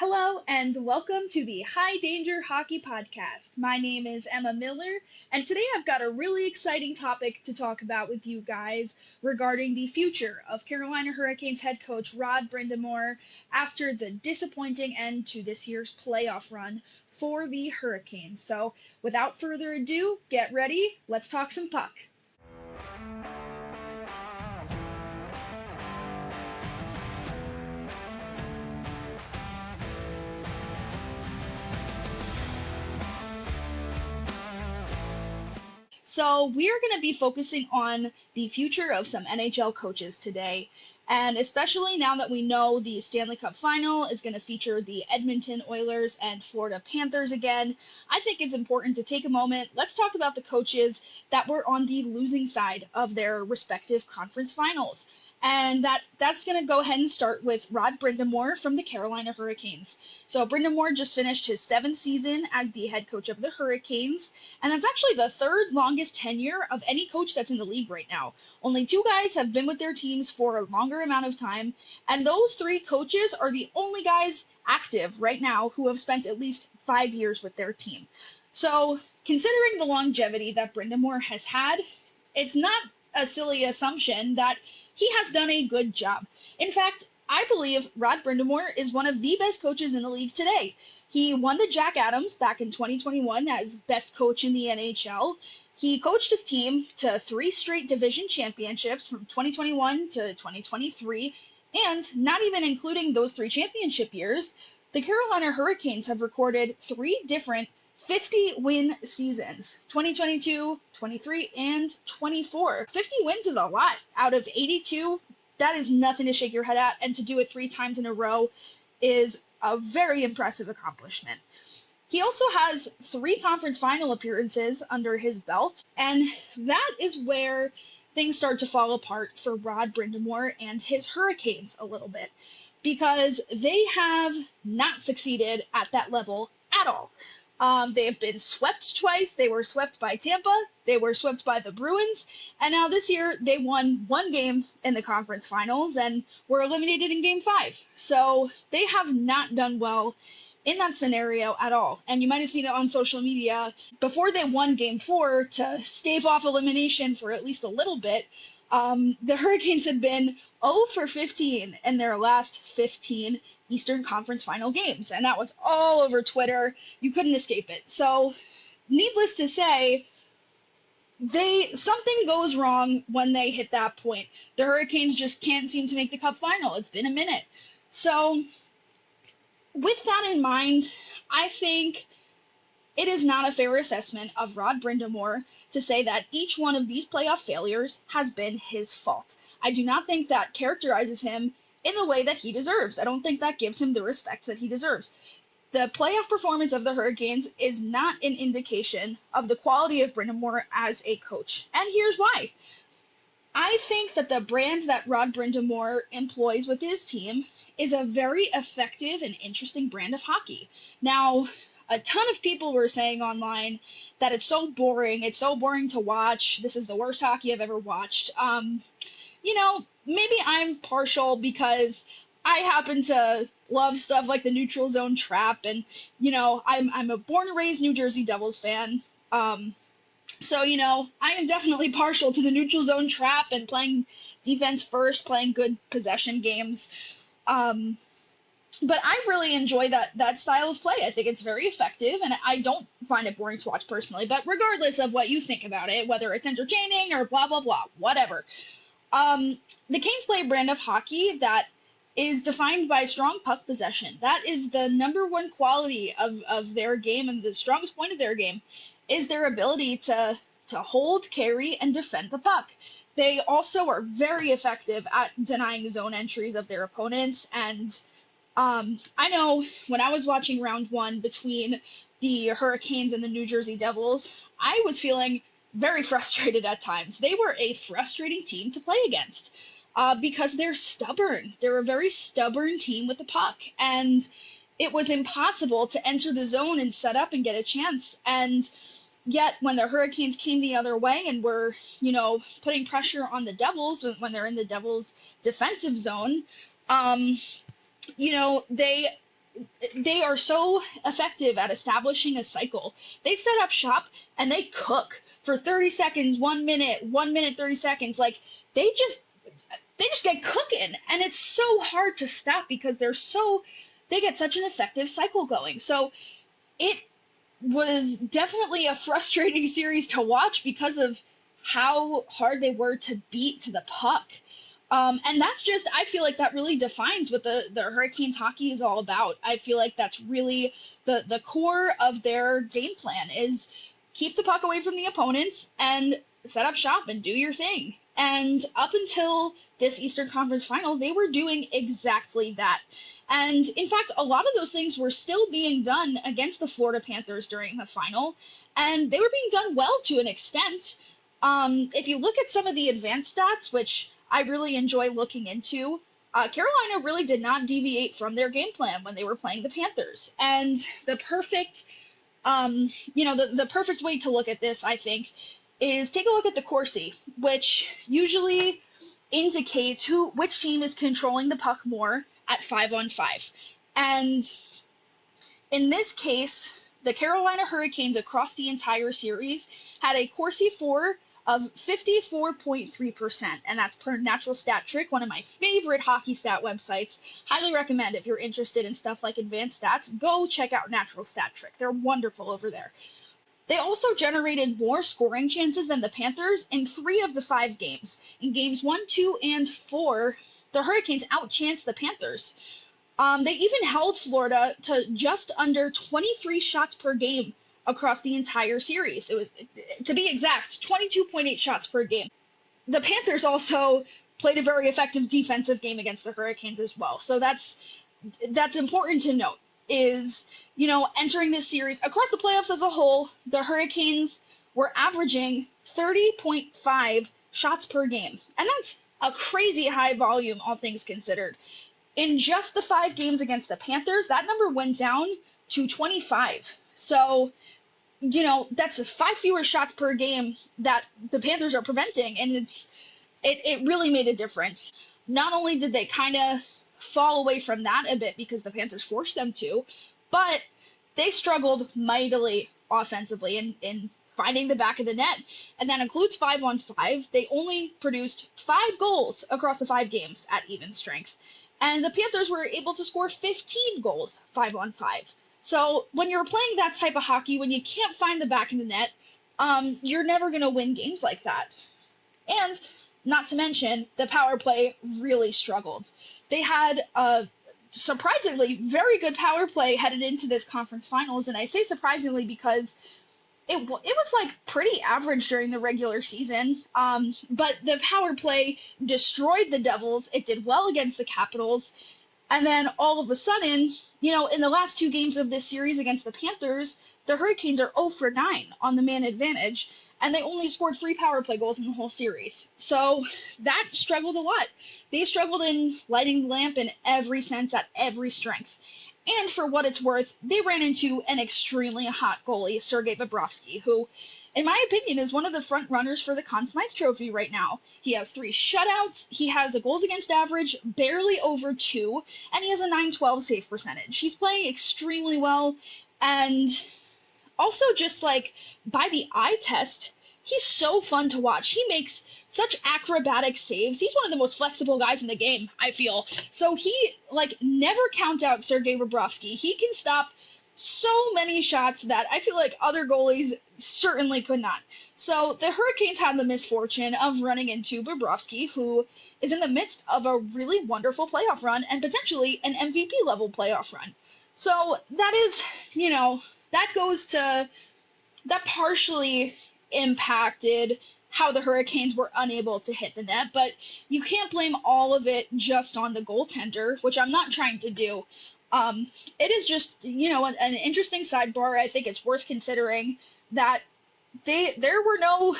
Hello and welcome to the High Danger Hockey Podcast. My name is Emma Miller, and today I've got a really exciting topic to talk about with you guys regarding the future of Carolina Hurricanes head coach Rod Brind'Amour after the disappointing end to this year's playoff run for the Hurricanes. So, without further ado, get ready, let's talk some puck. So, we're going to be focusing on the future of some NHL coaches today, and especially now that we know the Stanley Cup final is going to feature the Edmonton Oilers and Florida Panthers again. I think it's important to take a moment. Let's talk about the coaches that were on the losing side of their respective conference finals. And that's going to go ahead and start with Rod Brind'Amour from the Carolina Hurricanes. So Brind'Amour just finished his 7th season as the head coach of the Hurricanes, and that's actually the third longest tenure of any coach that's in the league right now. Only 2 guys have been with their teams for a longer amount of time, and those 3 coaches are the only guys active right now who have spent at least 5 years with their team. So, considering the longevity that Brind'Amour has had, it's not a silly assumption that he has done a good job. In fact, I believe Rod Brind'Amour is one of the best coaches in the league today. He won the Jack Adams back in 2021 as best coach in the NHL. He coached his team to 3 straight division championships from 2021 to 2023, and not even including those 3 championship years, the Carolina Hurricanes have recorded 3 different 50-win seasons, 2022, 23, and 24. 50 wins is a lot out of 82. That is nothing to shake your head at, and to do it 3 times in a row is a very impressive accomplishment. He also has 3 conference final appearances under his belt, and that is where things start to fall apart for Rod Brind'Amour and his Hurricanes a little bit, because they have not succeeded at that level at all. They have been swept twice. They were swept by Tampa. They were swept by the Bruins. And now this year, they won 1 game in the conference finals and were eliminated in Game 5. So they have not done well in that scenario at all. And you might have seen it on social media. Before they won Game 4 to stave off elimination for at least a little bit, the Hurricanes had been 0 for 15 in their last 15 Eastern Conference final games, and that was all over Twitter. You couldn't escape it. So, needless to say, something goes wrong when they hit that point. The Hurricanes just can't seem to make the Cup final. It's been a minute. So, with that in mind, I think it is not a fair assessment of Rod Brind'Amour to say that each one of these playoff failures has been his fault. I do not think that characterizes him in the way that he deserves. I don't think that gives him the respect that he deserves. The playoff performance of the Hurricanes is not an indication of the quality of Brind'Amour as a coach. And here's why. I think that the brand that Rod Brind'Amour employs with his team is a very effective and interesting brand of hockey. Now, a ton of people were saying online that it's so boring to watch, this is the worst hockey I've ever watched. Maybe I'm partial because I happen to love stuff like the neutral zone trap, and, I'm a born and raised New Jersey Devils fan. So, I am definitely partial to the neutral zone trap and playing defense first, playing good possession games. But I really enjoy that style of play. I think it's very effective, and I don't find it boring to watch personally. But regardless of what you think about it, whether it's entertaining or blah, blah, blah, whatever, the Canes play a brand of hockey that is defined by strong puck possession. That is the number one quality of their game, and the strongest point of their game is their ability to hold, carry, and defend the puck. They also are very effective at denying zone entries of their opponents, and I know when I was watching round 1 between the Hurricanes and the New Jersey Devils, I was feeling very frustrated at times. They were a frustrating team to play against because they're stubborn. They're a very stubborn team with the puck, and it was impossible to enter the zone and set up and get a chance. And yet when the Hurricanes came the other way and were, putting pressure on the Devils when they're in the Devils' defensive zone, they they are so effective at establishing a cycle. They set up shop and they cook for 30 seconds, 1 minute, 30 seconds. Like they just get cooking, and it's so hard to stop because they get such an effective cycle going. So it was definitely a frustrating series to watch because of how hard they were to beat to the puck. And that's just, I feel like that really defines what the Hurricanes hockey is all about. I feel like that's really the core of their game plan is keep the puck away from the opponents and set up shop and do your thing. And up until this Eastern Conference final, they were doing exactly that. And in fact, a lot of those things were still being done against the Florida Panthers during the final, and they were being done well to an extent. If you look at some of the advanced stats, which I really enjoy looking into, Carolina really did not deviate from their game plan when they were playing the Panthers. And the perfect, the perfect way to look at this, I think, is take a look at the Corsi, which usually indicates which team is controlling the puck more at 5-on-5. And in this case, the Carolina Hurricanes across the entire series had a Corsi for of 54.3%, and that's per Natural Stat Trick, one of my favorite hockey stat websites. Highly recommend if you're interested in stuff like advanced stats, go check out Natural Stat Trick. They're wonderful over there. They also generated more scoring chances than the Panthers in 3 of the 5 games. In games 1, 2, and 4, the Hurricanes outchanced the Panthers. They even held Florida to just under 23 shots per game across the entire series. It was, to be exact, 22.8 shots per game. The Panthers also played a very effective defensive game against the Hurricanes as well. So that's important to note. Is, entering this series across the playoffs as a whole, the Hurricanes were averaging 30.5 shots per game. And that's a crazy high volume, all things considered. In just the 5 games against the Panthers, that number went down to 25. So, that's 5 fewer shots per game that the Panthers are preventing, and it really made a difference. Not only did they kind of fall away from that a bit because the Panthers forced them to, but they struggled mightily offensively in finding the back of the net, and that includes 5-on-5. They only produced 5 goals across the 5 games at even strength, and the Panthers were able to score 15 goals 5-on-5. So when you're playing that type of hockey, when you can't find the back of the net, you're never going to win games like that. And not to mention, the power play really struggled. They had a surprisingly very good power play headed into this conference finals, and I say surprisingly because it was like pretty average during the regular season, but the power play destroyed the Devils. It did well against the Capitals, and then all of a sudden, in the last 2 games of this series against the Panthers, the Hurricanes are 0 for 9 on the man advantage, and they only scored 3 power play goals in the whole series. So that struggled a lot. They struggled in lighting the lamp in every sense at every strength. And for what it's worth, they ran into an extremely hot goalie, Sergei Bobrovsky, who, in my opinion, is one of the front runners for the Conn Smythe Trophy right now. He has 3 shutouts, he has a goals against average barely over 2, and he has a .912 save percentage. He's playing extremely well, and also just like by the eye test, he's so fun to watch. He makes such acrobatic saves. He's one of the most flexible guys in the game, I feel. So never count out Sergei Bobrovsky. He can stop so many shots that I feel like other goalies certainly could not. So the Hurricanes had the misfortune of running into Bobrovsky, who is in the midst of a really wonderful playoff run and potentially an MVP level playoff run. So that is, that partially impacted how the Hurricanes were unable to hit the net, but you can't blame all of it just on the goaltender, which I'm not trying to do. It is just, an interesting sidebar. I think it's worth considering that there were no,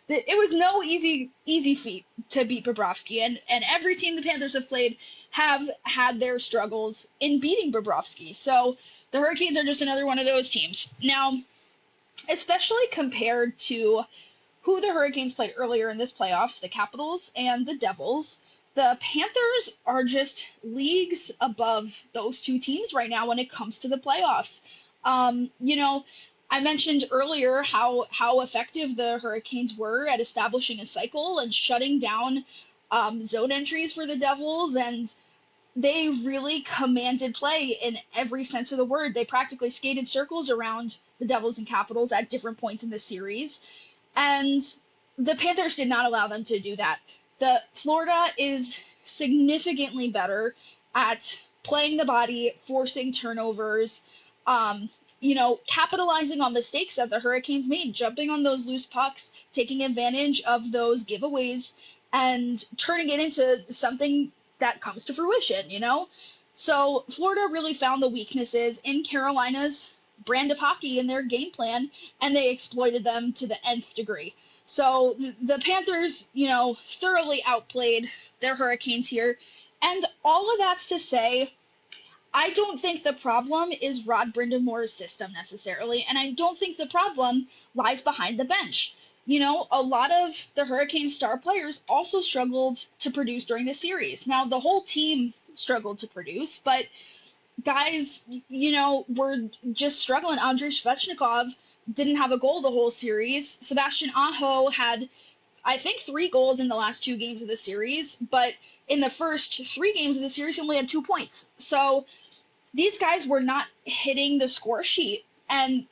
it was no easy feat to beat Bobrovsky, and every team the Panthers have played have had their struggles in beating Bobrovsky. So the Hurricanes are just another one of those teams. Now, especially compared to who the Hurricanes played earlier in this playoffs, the Capitals and the Devils, the Panthers are just leagues above those two teams right now when it comes to the playoffs. You know, I mentioned earlier how effective the Hurricanes were at establishing a cycle and shutting down zone entries for the Devils, and they really commanded play in every sense of the word. They practically skated circles around the Devils and Capitals at different points in the series, and the Panthers did not allow them to do that. The Florida is significantly better at playing the body, forcing turnovers, capitalizing on mistakes that the Hurricanes made, jumping on those loose pucks, taking advantage of those giveaways, and turning it into something that comes to fruition. So Florida really found the weaknesses in Carolina's brand of hockey in their game plan, and they exploited them to the nth degree. So the Panthers, thoroughly outplayed their Hurricanes here. And all of that's to say, I don't think the problem is Rod Brind'Amour's system necessarily, and I don't think the problem lies behind the bench. A lot of the Hurricanes star players also struggled to produce during the series. Now, the whole team struggled to produce, but guys, were just struggling. Andrei Svechnikov didn't have a goal the whole series. Sebastian Aho had, I think, 3 goals in the last 2 games of the series, but in the first 3 games of the series, he only had 2 points. So these guys were not hitting the score sheet, and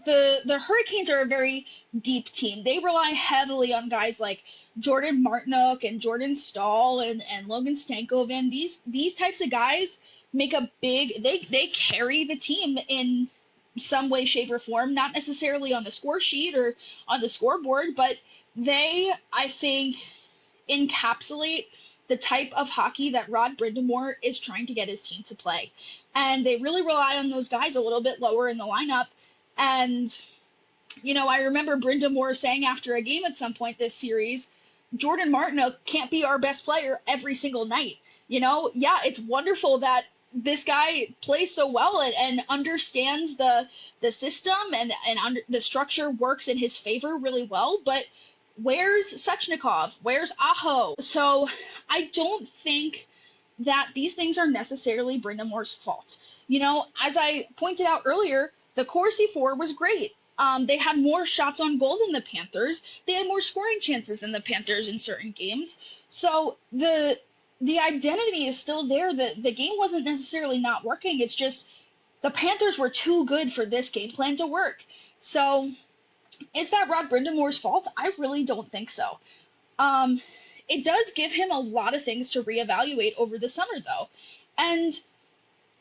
the Hurricanes are a very deep team. They rely heavily on guys like Jordan Martinook and Jordan Staal and Logan Stankoven. These types of guys make a big they carry the team in some way, shape, or form, not necessarily on the score sheet or on the scoreboard, but they, I think, encapsulate the type of hockey that Rod Brind'Amour is trying to get his team to play. And they really rely on those guys a little bit lower in the lineup. And, I remember Brind'Amour saying after a game at some point this series, Jordan Martinook can't be our best player every single night. Yeah, it's wonderful that this guy plays so well and understands the system and the structure works in his favor really well, but where's Svechnikov? Where's Aho? So I don't think that these things are necessarily Brind'Amour's fault. As I pointed out earlier, the Corsi 4 was great. They had more shots on goal than the Panthers. They had more scoring chances than the Panthers in certain games. So the identity is still there. The game wasn't necessarily not working. It's just the Panthers were too good for this game plan to work. So is that Rod Brind'Amour's fault? I really don't think so. It does give him a lot of things to reevaluate over the summer, though. And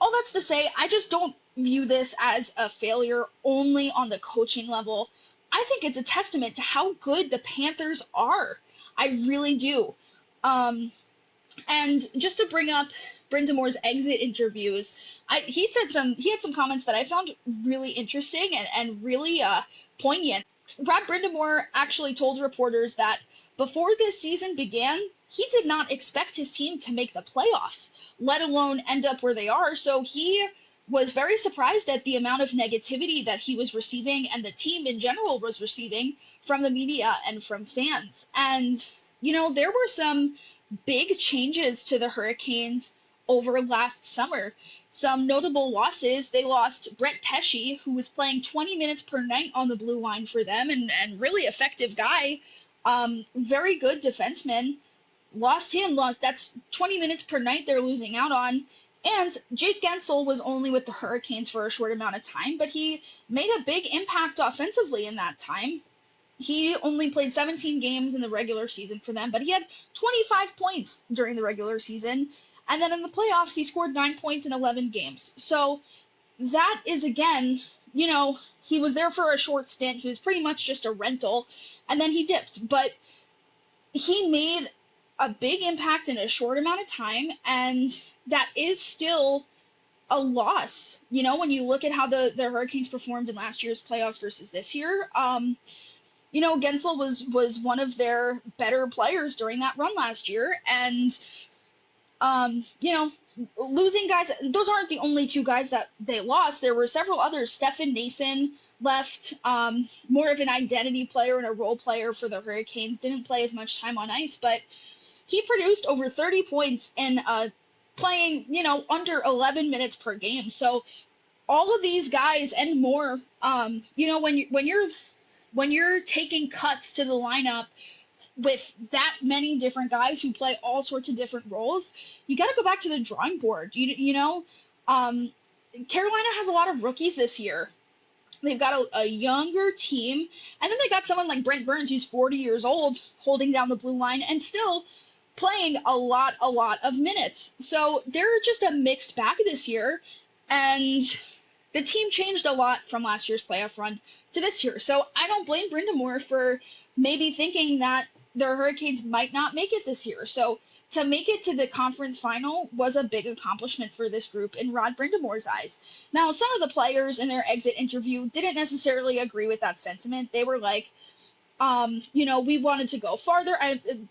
all that's to say, I just don't view this as a failure only on the coaching level. I think it's a testament to how good the Panthers are. I really do. And just to bring up Brind'Amour's exit interviews, he had some comments that I found really interesting and really poignant. Rod Brind'Amour actually told reporters that before this season began, he did not expect his team to make the playoffs, let alone end up where they are. So he was very surprised at the amount of negativity that he was receiving and the team in general was receiving from the media and from fans. And, there were some big changes to the Hurricanes over last summer. Some notable losses: they lost Brett Pesce, who was playing 20 minutes per night on the blue line for them and really effective guy, very good defenseman. Lost him. That's 20 minutes per night they're losing out on. And Jake Guentzel was only with the Hurricanes for a short amount of time, but he made a big impact offensively in that time. He only played 17 games in the regular season for them, but he had 25 points during the regular season. And then in the playoffs, he scored 9 points in 11 games. So that is, again, he was there for a short stint. He was pretty much just a rental, and then he dipped. But he made a big impact in a short amount of time, and that is still a loss. When you look at how the Hurricanes performed in last year's playoffs versus this year, Guentzel was one of their better players during that run last year, and losing guys, those aren't the only 2 guys that they lost. There were several others. Stefan Nason left, more of an identity player and a role player for the Hurricanes, didn't play as much time on ice, but he produced over 30 points in playing, under 11 minutes per game. So all of these guys and more, when you're taking cuts to the lineup with that many different guys who play all sorts of different roles, you got to go back to the drawing board. Um, Carolina has a lot of rookies this year. They've got a younger team, and then they got someone like Brent Burns, who's 40 years old, holding down the blue line and still playing a lot of minutes. So they're just a mixed bag this year, and the team changed a lot from last year's playoff run to this year. So I don't blame Brind'Amour for maybe thinking that the Hurricanes might not make it this year. So to make it to the conference final was a big accomplishment for this group in Rod Brind'Amour's eyes. Now, some of the players in their exit interview didn't necessarily agree with that sentiment. They were like, we wanted to go farther.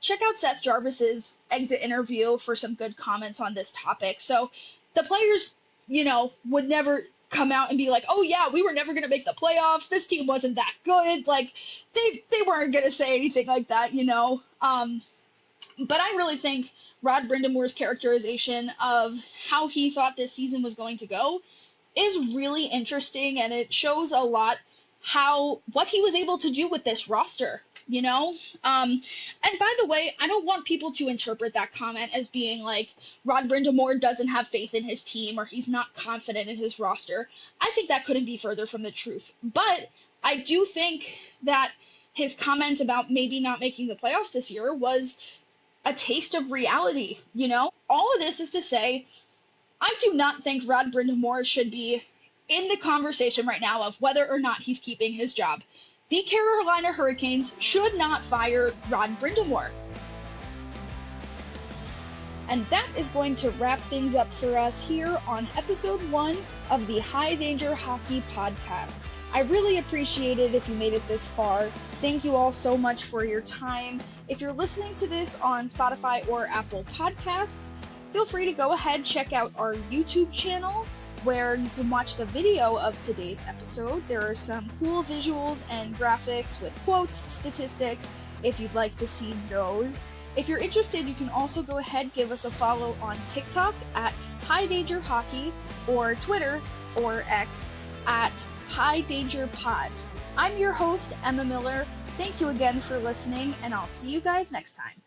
Check out Seth Jarvis's exit interview for some good comments on this topic. So the players, would never come out and be like, oh yeah, we were never going to make the playoffs. This team wasn't that good. Like they weren't going to say anything like that, But I really think Rod Brind'Amour's characterization of how he thought this season was going to go is really interesting, and it shows a lot what he was able to do with this roster, And by the way, I don't want people to interpret that comment as being like Rod Brind'Amour doesn't have faith in his team or he's not confident in his roster. I think that couldn't be further from the truth. But I do think that his comment about maybe not making the playoffs this year was a taste of reality, All of this is to say, I do not think Rod Brind'Amour should be in the conversation right now of whether or not he's keeping his job. The Carolina Hurricanes should not fire Rod Brind'Amour. And that is going to wrap things up for us here on episode 1 of the High Danger Hockey Podcast. I really appreciate it if you made it this far. Thank you all so much for your time. If you're listening to this on Spotify or Apple Podcasts, feel free to go ahead, check out our YouTube channel, where you can watch the video of today's episode. There are some cool visuals and graphics with quotes, statistics, if you'd like to see those. If you're interested, you can also go ahead, give us a follow on TikTok at High Danger Hockey, or Twitter or X at High Danger Pod. I'm your host, Emma Miller. Thank you again for listening, and I'll see you guys next time.